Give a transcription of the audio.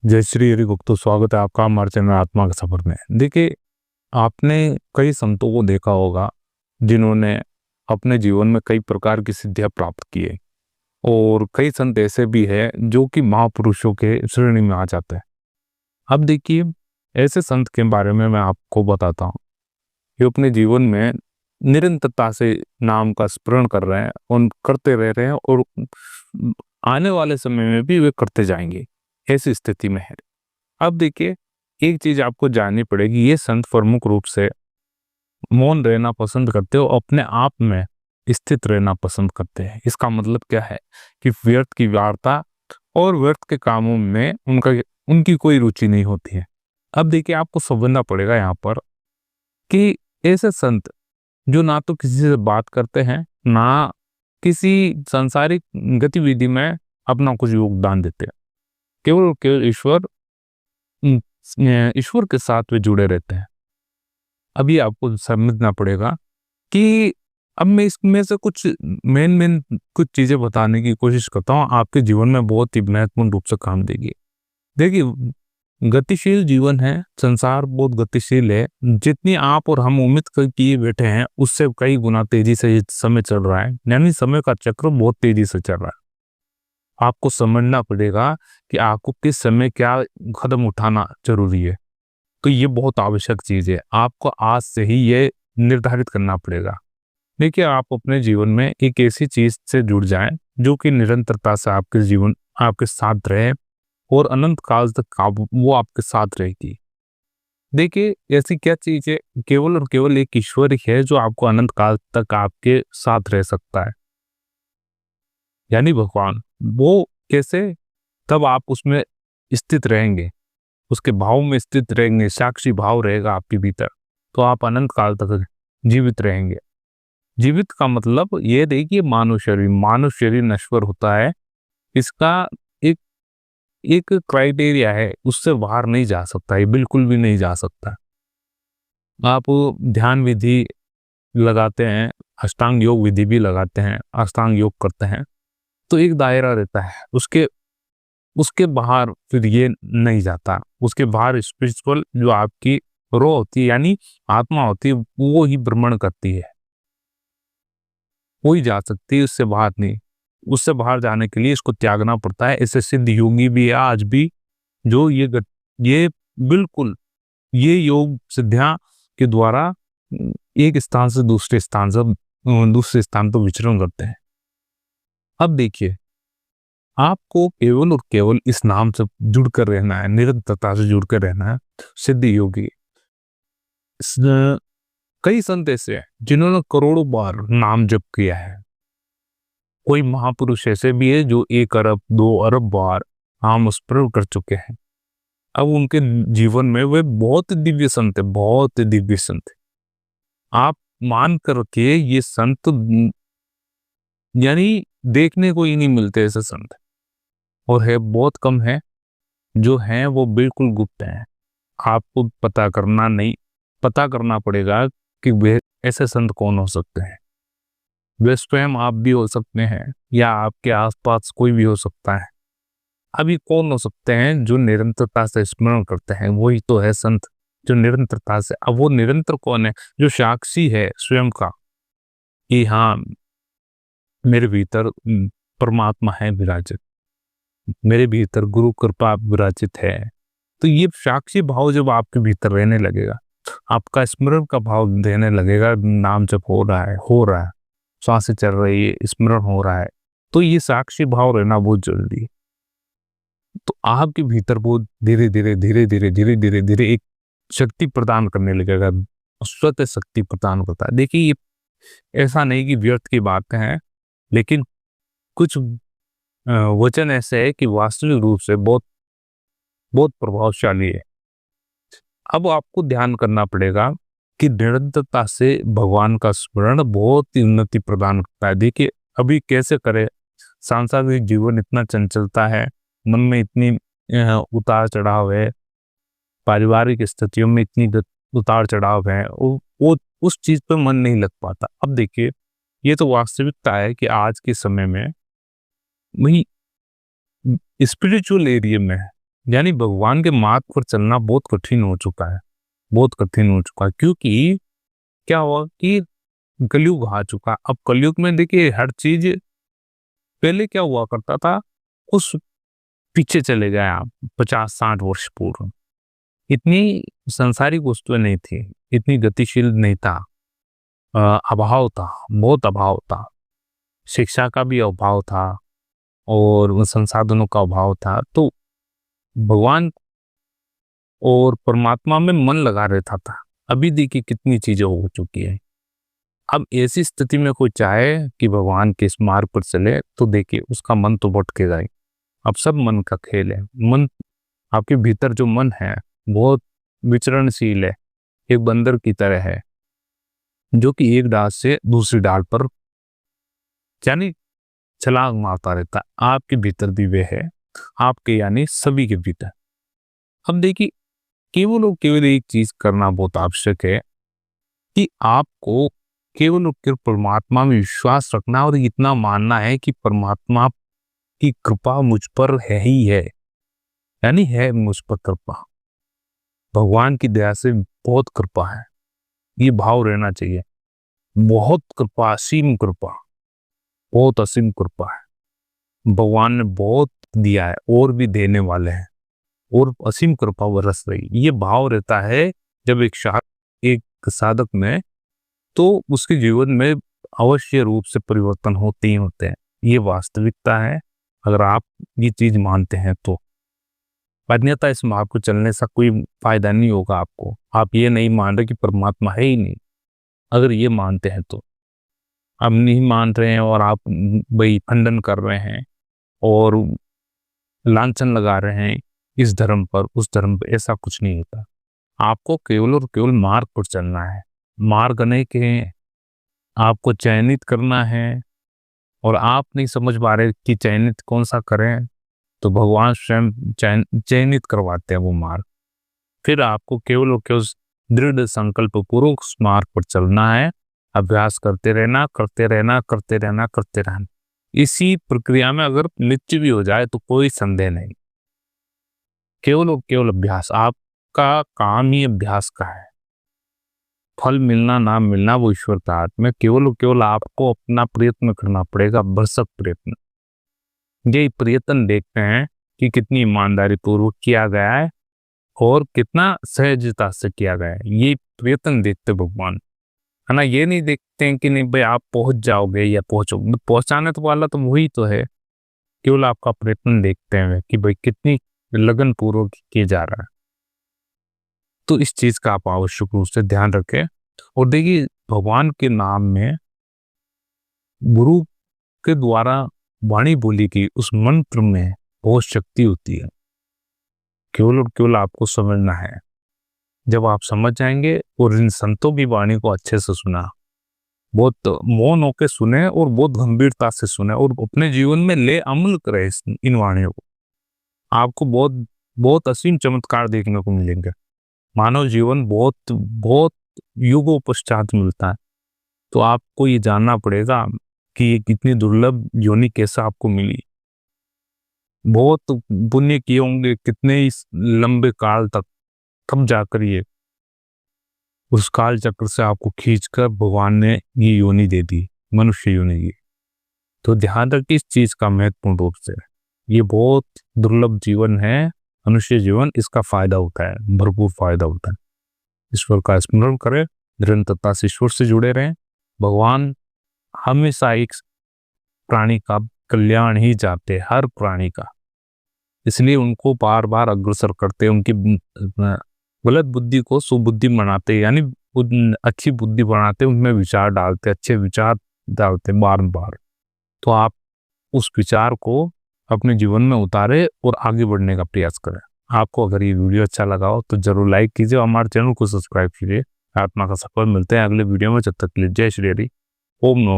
जय श्री हरि गुप्तो, स्वागत है आपका हमारे चैनल आत्मा के सफर में। देखिए, आपने कई संतों को देखा होगा जिन्होंने अपने जीवन में कई प्रकार की सिद्धियां प्राप्त की है, और कई संत ऐसे भी हैं जो कि महापुरुषों के श्रेणी में आ जाते हैं। अब देखिए, ऐसे संत के बारे में मैं आपको बताता हूँ। ये अपने जीवन में निरंतरता से नाम का स्मरण कर रहे हैं और करते रह रहे हैं, और आने वाले समय में भी वे करते जाएंगे। ऐसी स्थिति में है। अब देखिए, एक चीज आपको जाननी पड़ेगी, ये संत प्रमुख रूप से मौन रहना पसंद करते हो, अपने आप में स्थित रहना पसंद करते हैं। इसका मतलब क्या है कि व्यर्थ की वार्ता और व्यर्थ के कामों में उनकी कोई रुचि नहीं होती है। अब देखिए, आपको समझना पड़ेगा यहाँ पर कि ऐसे संत जो ना तो किसी से बात करते हैं, ना किसी सांसारिक गतिविधि में अपना कुछ योगदान देते हैं, केवल और केवल ईश्वर के साथ वे जुड़े रहते हैं। अभी आपको समझना पड़ेगा कि अब मैं इसमें से कुछ मेन कुछ चीजें बताने की कोशिश करता हूँ, आपके जीवन में बहुत ही महत्वपूर्ण रूप से काम देगी। देखिए, गतिशील जीवन है, संसार बहुत गतिशील है। जितनी आप और हम उम्मीद किए बैठे हैं, उससे कई गुना तेजी से ये समय चल रहा है। यानी समय का चक्र बहुत तेजी से चल रहा है। आपको समझना पड़ेगा कि आपको किस समय क्या कदम उठाना जरूरी है। तो ये बहुत आवश्यक चीज है, आपको आज से ही ये निर्धारित करना पड़ेगा। देखिए, आप अपने जीवन में एक ऐसी चीज से जुड़ जाएं जो कि निरंतरता से आपके साथ रहे, और अनंत काल तक वो आपके साथ रहेगी। देखिए, ऐसी क्या चीज है, केवल और केवल एक ईश्वर ही है जो आपको अनंत काल तक आपके साथ रह सकता है, यानी भगवान। वो कैसे? तब आप उसमें स्थित रहेंगे, उसके भाव में स्थित रहेंगे, साक्षी भाव रहेगा आपके भीतर, तो आप अनंत काल तक जीवित रहेंगे। जीवित का मतलब ये देखिए, मानव शरीर नश्वर होता है। इसका एक एक क्राइटेरिया है, उससे बाहर नहीं जा सकता, ये बिल्कुल भी नहीं जा सकता। आप ध्यान विधि लगाते हैं, अष्टांग योग विधि भी लगाते हैं, अष्टांग योग करते हैं, तो एक दायरा रहता है, उसके उसके बाहर फिर ये नहीं जाता। उसके बाहर स्पिरिचुअल जो आपकी रो होती है, यानी आत्मा होती है, वो ही भ्रमण करती है, वो ही जा सकती है, उससे बाहर नहीं। उससे बाहर जाने के लिए इसको त्यागना पड़ता है। ऐसे सिद्ध योगी भी है आज भी, जो ये बिल्कुल ये योग सिद्धियां के द्वारा एक स्थान से दूसरे स्थान पर विचरण करते हैं। अब देखिए, आपको केवल और केवल इस नाम से जुड़कर रहना है, निरंतरता से जुड़कर रहना है। सिद्ध योगी कई संत ऐसे हैं जिन्होंने करोड़ों बार नाम जप किया है। कोई महापुरुष ऐसे भी है जो 1 अरब 2 अरब बार नाम स्मरण कर चुके हैं। अब उनके जीवन में वे बहुत दिव्य संत है, बहुत दिव्य संत है। आप मान कर रखिए, ये संत यानी देखने को ही नहीं मिलते ऐसे संत, और है बहुत कम है। जो हैं वो बिल्कुल गुप्त हैं। आपको पता करना पड़ेगा कि वे ऐसे संत कौन हो सकते हैं। वे स्वयं आप भी हो सकते हैं, या आपके आसपास कोई भी हो सकता है। अभी कौन हो सकते हैं जो निरंतरता से स्मरण करते हैं? वही तो है संत, जो निरंतरता से। अब वो निरंतर कौन है? जो साक्षी है स्वयं का कि हाँ, मेरे भीतर परमात्मा है विराजित, मेरे भीतर गुरु कृपा विराजित है। तो ये साक्षी भाव जब आपके भीतर रहने लगेगा, आपका स्मरण का भाव देने लगेगा, नाम जब हो रहा है, सांसें चल रही है, स्मरण हो रहा है, तो ये साक्षी भाव रहना बहुत जरूरी है। तो आपके भीतर वो धीरे धीरे एक शक्ति प्रदान करने लगेगा, स्वतः शक्ति प्रदान करता है। देखिए, ये ऐसा नहीं कि व्यर्थ की बातें हैं, लेकिन कुछ वचन ऐसे है कि वास्तविक रूप से बहुत बहुत प्रभावशाली है। अब आपको ध्यान करना पड़ेगा कि निरंतरता से भगवान का स्मरण बहुत ही उन्नति प्रदान करता है। देखिए, अभी कैसे करे, सांसारिक जीवन इतना चंचलता है, मन में इतनी उतार चढ़ाव है, पारिवारिक स्थितियों में इतनी उतार चढ़ाव है, वो उस चीज पर मन नहीं लग पाता। अब देखिए, ये तो वास्तविकता है कि आज के समय में वही स्पिरिचुअल एरिया में यानी भगवान के मार्ग पर चलना बहुत कठिन हो चुका है, बहुत कठिन हो चुका है। क्योंकि क्या हुआ कि कलयुग आ चुका। अब कलयुग में देखिए हर चीज, पहले क्या हुआ करता था, उस पीछे चले गए आप 50-60 वर्ष पूर्व, इतनी सांसारिक वस्तुएं नहीं थी, इतनी गतिशील नहीं था, अभाव था, बहुत अभाव था, शिक्षा का भी अभाव था और संसाधनों का अभाव था। तो भगवान और परमात्मा में मन लगा रहता था। अभी देखिए कितनी चीजें हो चुकी है। अब ऐसी स्थिति में कोई चाहे कि भगवान के इस मार्ग पर चले तो देखिए उसका मन तो भटकेगा ही। अब सब मन का खेल है। मन, आपके भीतर जो मन है बहुत विचरणशील है, एक बंदर की तरह है जो कि एक डाल से दूसरी डाल पर यानी छलांग मारता रहता है। आपके भीतर भी वे है, आपके यानी सभी के भीतर। अब देखिए केवल और केवल एक चीज करना बहुत आवश्यक है कि आपको केवल और केवल परमात्मा में विश्वास रखना और इतना मानना है कि परमात्मा की कृपा मुझ पर है ही है, यानी है मुझ पर कृपा। भगवान की दया से बहुत कृपा है, ये भाव रहना चाहिए। बहुत कृपा, असीम कृपा, बहुत असीम कृपा है। भगवान ने बहुत दिया है और भी देने वाले हैं और असीम कृपा बरस रही। ये भाव रहता है जब एक साधक में, तो उसके जीवन में अवश्य रूप से परिवर्तन होते ही होते हैं। ये वास्तविकता है अगर आप ये चीज मानते हैं तो। अन्यथा इस मार्ग को चलने से कोई फायदा नहीं होगा आपको। आप ये नहीं मान रहे कि परमात्मा है ही नहीं, अगर ये मानते हैं तो। आप नहीं मान रहे हैं और आप भाई खंडन कर रहे हैं और लांछन लगा रहे हैं इस धर्म पर उस धर्म पर, ऐसा कुछ नहीं होता। आपको केवल और केवल मार्ग पर चलना है। मार्ग अनेक है, आपको चयनित करना है और आप नहीं समझ पा रहे कि चयनित कौन सा करें, तो भगवान स्वयं चयनित करवाते हैं वो मार्ग। फिर आपको केवल और केवल दृढ़ संकल्प पूर्वक उस मार्ग पर चलना है। अभ्यास करते रहना, करते रहना, करते रहना, करते रहना। इसी प्रक्रिया में अगर नित्य भी हो जाए तो कोई संदेह नहीं। केवल और केवल अभ्यास, आपका काम ही अभ्यास का है। फल मिलना ना मिलना वो ईश्वर का हाथ में। केवल और केवल आपको अपना प्रयत्न करना पड़ेगा, भरसक प्रयत्न। ये प्रयत्न देखते हैं कि कितनी ईमानदारी पूर्वक किया गया है और कितना सहजता से किया गया है। ये प्रयत्न देखते भगवान, है ना। ये नहीं देखते हैं कि नहीं भाई आप पहुंच जाओगे या पहुंचोगे, पहुंचाने तो वाला तो वही तो है। केवल आपका प्रयत्न देखते हैं कि भाई कितनी लगन पूर्वक किया जा रहा है। तो इस चीज का आप आवश्यक रूप से ध्यान रखें। और देखिए भगवान के नाम में गुरु के द्वारा वाणी बोली की उस मंत्र में बहुत शक्ति होती है। केवल और केवल आपको समझना है। जब आप समझ जाएंगे और इन संतों की वाणी को अच्छे से सुना, बहुत मौन होकर सुने और बहुत गंभीरता से सुने और अपने जीवन में ले अमल करें इन वाणियों को, आपको बहुत बहुत असीम चमत्कार देखने को मिलेंगे। मानव जीवन बहुत बहुत युगों पश्चात मिलता है। तो आपको ये जानना पड़ेगा कि ये कितनी दुर्लभ योनि कैसा आपको मिली। बहुत पुण्य किए होंगे कितने इस लंबे काल तक, तब जाकर ये उस काल चक्र से आपको खींचकर भगवान ने ये योनि दे दी, मनुष्य योनि की। तो ध्यान रखिए इस चीज का महत्वपूर्ण रूप से। ये बहुत दुर्लभ जीवन है मनुष्य जीवन, इसका फायदा होता है, भरपूर फायदा होता है। ईश्वर का स्मरण करें, निरंतरता से ईश्वर से जुड़े रहें। भगवान हमेशा एक प्राणी का कल्याण ही चाहते, हर प्राणी का। इसलिए उनको बार बार अग्रसर करते, उनकी गलत बुद्धि को सुबुद्धि बनाते, यानी अच्छी बुद्धि बनाते, उनमें विचार डालते, अच्छे विचार डालते बार बार। तो आप उस विचार को अपने जीवन में उतारे और आगे बढ़ने का प्रयास करें। आपको अगर ये वीडियो अच्छा लगा हो तो जरूर लाइक कीजिए, हमारे चैनल को सब्सक्राइब कीजिए। आत्मा का सफल। मिलते हैं अगले वीडियो में, जब तक के लिए जय श्री हरि। ओम नमः।